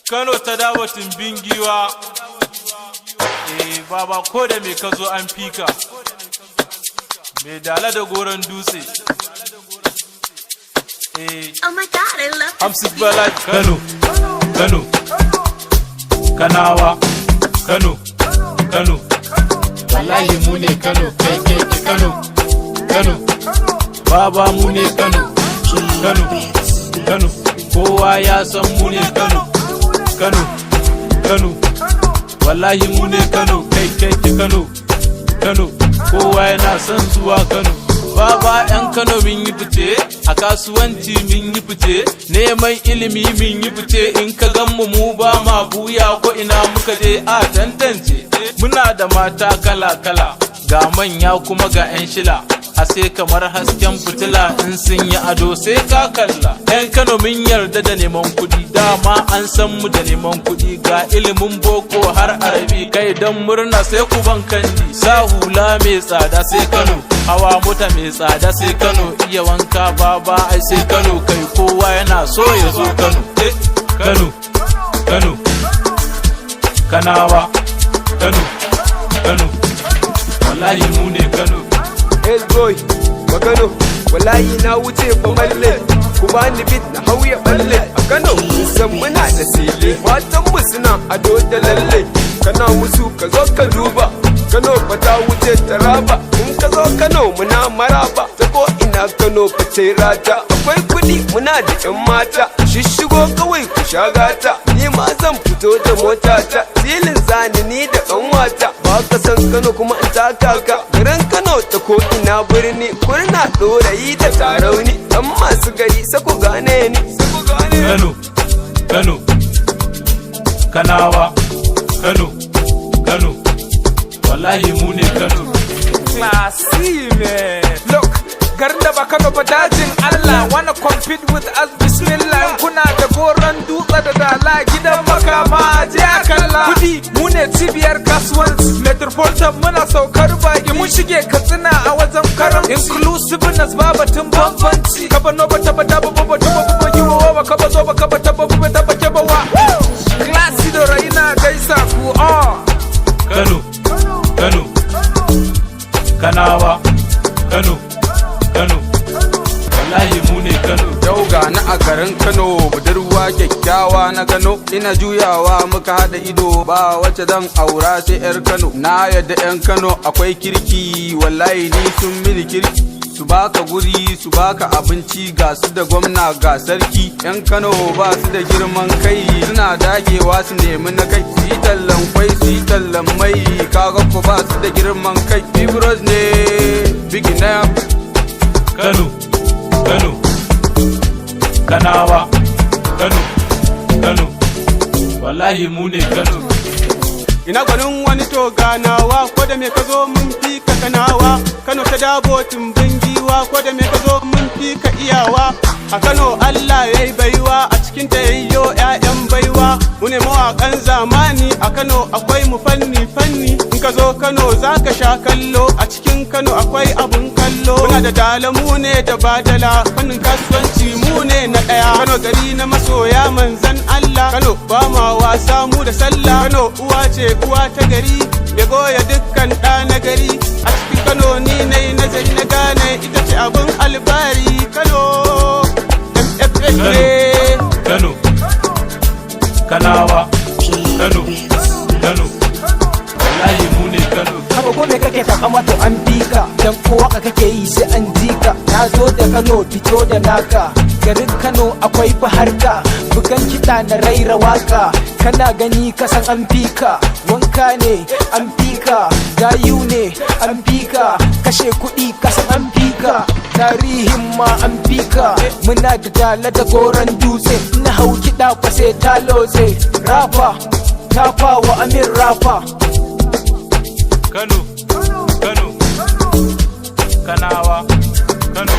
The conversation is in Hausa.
Kano ta dawo tumbin giwa. Baba ko da me ka zo an fika. Me dala da goron dutse. Oh my God, I love Amsi Bala Kano, Kano, Kanawa, Kano, Kano. Wallahi mu ne Kano, kai Kano, Kano. Baba mu ne Kano, Kano, Kano. Kowa ya san mu ne Kano, Kano, Kano. Wallahi mu ne Kano, kai Kano, Kano. Kowa yana son zuwa Kano. Baba yan Kano min yi fice, a kasuwanci min yi fice, neman ilimi min yi fice, in ka gan mu ba ma buya ko ina muka je a tantance. Muna da mata kala-kala, ga manya kuma ga 'yan shila, a sai kamar hasken fitila in sun yi ado sai ka kalla. 'Yan Kano min yarda da neman kuɗi, dama an san mu da neman kuɗi, ga ilimin boko har arabi, kai don murna sai ku ban kandi, sa hula mai tsada sai Kano, hawa mota mai tsada sai Kano, iya wanka baba ai sai Kano, kai kowa yana so ya zo Kano. Kano, Kano, Kanawa, Kano, Kano. Wallahi mu ne Kano. Hey boy, Kano, wallahi na wuce fa malle, ku bani bit na hauya balle. A Kano san muna da sile, matan mu suna ado da lalle. Kana musu ka zo ka duba, Kano fa ta wuce taraba. In ka zo Kano muna maraba, ta ko ina Kano fa ce rata. Akwai kuɗi muna da 'yan mata, shishigo kawai ku sha gata. Ni ma zan fito da motata, silin zani ni da ƙanwata. Ba ka san Kano kuma in taka ka, garin Kano ta ko ina birni, kurna ɗorayi da tarauni. Dan masu gari sako gane ni, sako gane ni. Kano, Kano, Kanawa, Kano, Kano. Wallahi mu ne Kano. Classy man. Look, garin da ba Kano ba dajin Allah, wanna compete with us bismillah. Kuna da goron dutse da dala, gidan makama a je a kalla. Kudi mu ne cibiyar kasuwanci, metropolitan muna saukar baki, mun shige Katsina a wajen karam. Inclusiveness ba batun bambanci, kaba no ba taba taba ba ba taba ba yiwo ba kaba zo ba kaba taba ba taba keba wa. Classy da raina gaisa ku Kano, Kano, Kanawa, Kano, Kano. Wallahi mu ne Kano. Yau ga na a garin Kano, budurwa kyakkyawa na Kano, ina juyawa muka haɗa ido, ba wacce zan aura sai 'yar Kano. Na yadda 'yan Kano akwai kirki, wallahi ni sun mini kirki. Su baka guri, su baka abinci, ga su da gwamna ga sarki. 'Yan Kano ba su da girman kai, suna dagewa su nemi na kai. Su yi tallan kwai, su yi tallan mai, kaga ko ba su da girman kai. Bibros ne, big name. Kano, Kano, Kanawa, Kano, Kano. Wallahi mu ne Kano. Ina gwanin wani to ganawa, ko da me ka zo mun fi ka Kanawa. Kano ta dabo tumbin giwa, ko da me ka zo mun fi ka iyawa. A Kano Allah yayi baiwa, a cikin ta yayyo 'ya'yan baiwa. Mu ne mawaƙan zamani, a Kano akwai mu fanni. In ka zo Kano za ka sha kallo, a cikin Kano akwai abun kallo. Muna da dala mu ne da badala, fannin kasuwanci mu ne na ɗaya. Kano gari na masoya manzan Allah, Kano ba ma wasa mu da sallah. Kano uwa ce uwa ta gari, ya goya dukkan ɗa na gari. A cikin Kano ni nai nazari na gane, ita ce abun albari. Kano MFA Kano, Kanawa, Kano, Kano. Wallahi mu ne Kano. Haka ko me kake takama to an bika, dan ko waka kake yi sai an jika. Na zo da Kano fito da naka, garin Kano akwai faharka, bugan kiɗa na raira waka. Kana gani kasan an fika, wanka ne an fika, gayu ne an fika, kashe kuɗi kasan an fika, tarihin ma an fika. Muna da dala da goron dutse, na hau kiɗa fa sai ta lotse. Rafa, tafa wa Amir Rafa. Kano, Kano, Kanawa, Kano.